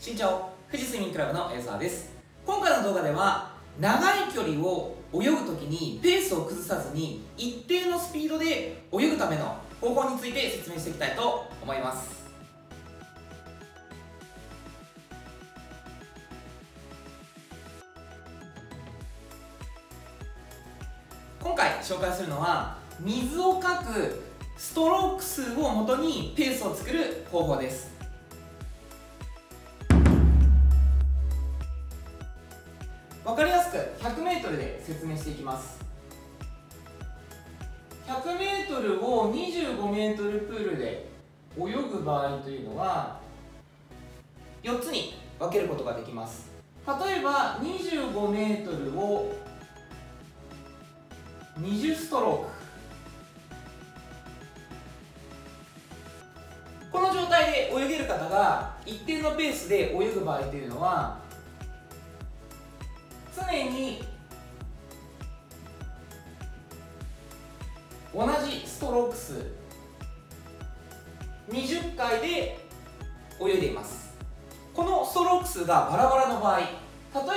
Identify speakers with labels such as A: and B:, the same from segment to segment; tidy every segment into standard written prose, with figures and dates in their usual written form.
A: 身長富士スイミングクラブのエーサーです。今回の動画では長い距離を泳ぐときにペースを崩さずに一定のスピードで泳ぐための方法について説明していきたいと思います。今回紹介するのは水をかくストローク数をもとにペースを作る方法です。分かりやすく 100m で説明していきます。 100m を 25m プールで泳ぐ場合というのは4つに分けることができます。例えば 25m を20ストローク、この状態で泳げる方が一定のペースで泳ぐ場合というのは常に同じストローク数20回で泳いでいます。このストローク数がバラバラの場合、例え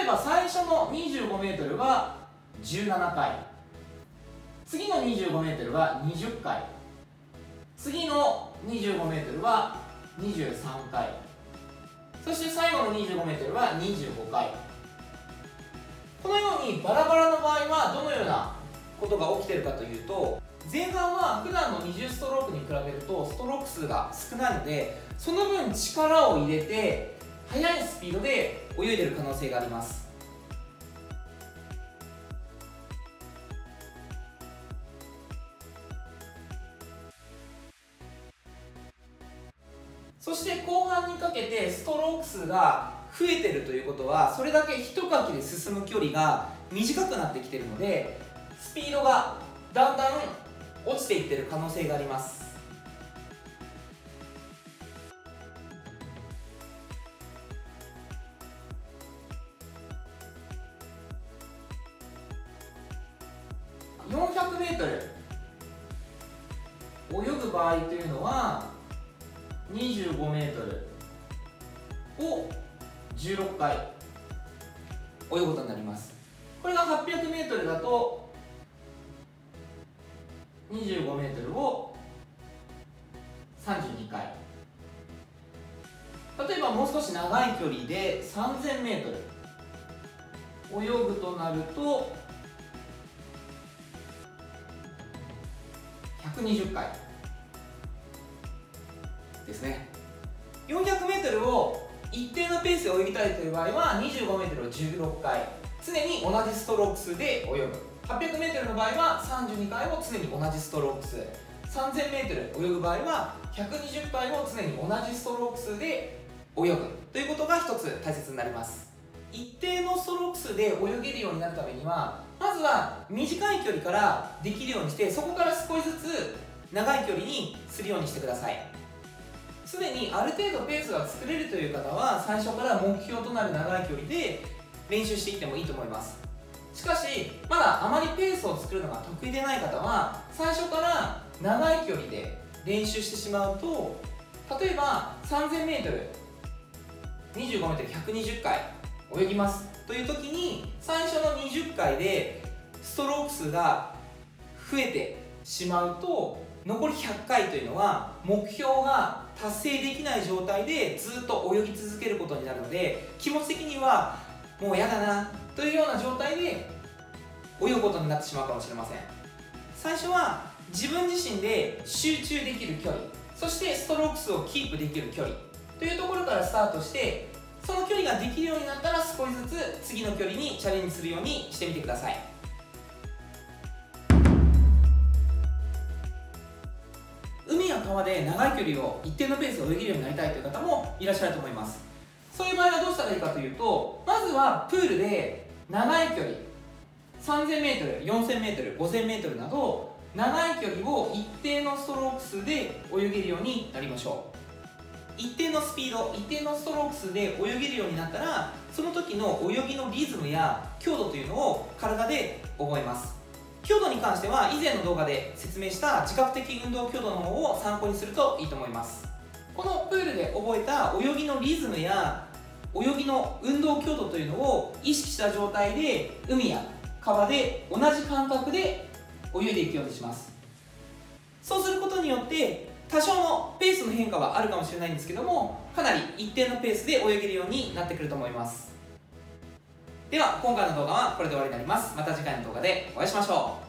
A: ば最初の 25m は17回、次の 25m は20回、次の 25m は23回、そして最後の 25m は25回。このようにバラバラの場合はどのようなことが起きているかというと、前半は普段の20ストロークに比べるとストローク数が少ないので、その分力を入れて速いスピードで泳いでいる可能性があります。そして後半にかけてストローク数が増えてるということは、それだけ一かきで進む距離が短くなってきているので、スピードがだんだん落ちていっている可能性があります。400m 泳ぐ場合というのは25m を16回泳ぐことになります。これが 800m だと 25m を32回。例えばもう少し長い距離で 3000m 泳ぐとなると120回ですね。400m を一定のペースで泳ぎたいという場合は 25m を16回、常に同じストローク数で泳ぐ。 800m の場合は32回を常に同じストローク数、 3000m 泳ぐ場合は120回を常に同じストローク数で泳ぐということが一つ大切になります。一定のストローク数で泳げるようになるためには、まずは短い距離からできるようにして、そこから少しずつ長い距離にするようにしてください。すでにある程度ペースが作れるという方は、最初から目標となる長い距離で練習していってもいいと思います。しかしまだあまりペースを作るのが得意でない方は、最初から長い距離で練習してしまうと、例えば 3000m、25m、120回泳ぎますという時に、最初の20回でストローク数が増えてしまうと、残り100回というのは目標が達成できない状態でずっと泳ぎ続けることになるので、気持ち的にはもう嫌だなというような状態で泳ぐことになってしまうかもしれません。最初は自分自身で集中できる距離、そしてストローク数をキープできる距離というところからスタートして、その距離ができるようになったら少しずつ次の距離にチャレンジするようにしてみてください。海や川で長い距離を一定のペースで泳げるようになりたいという方もいらっしゃると思います。そういう場合はどうしたらいいかというと、まずはプールで長い距離 3000m、4000m、5000m など長い距離を一定のストローク数で泳げるようになりましょう。一定のスピード、一定のストローク数で泳げるようになったら、その時の泳ぎのリズムや強度というのを体で覚えます。強度に関しては以前の動画で説明した自覚的運動強度の方を参考にするといいと思います。このプールで覚えた泳ぎのリズムや泳ぎの運動強度というのを意識した状態で海や川で同じ感覚で泳いでいくようにします。そうすることによって多少のペースの変化はあるかもしれないんですけども、かなり一定のペースで泳げるようになってくると思います。では今回の動画はこれで終わりになります。また次回の動画でお会いしましょう。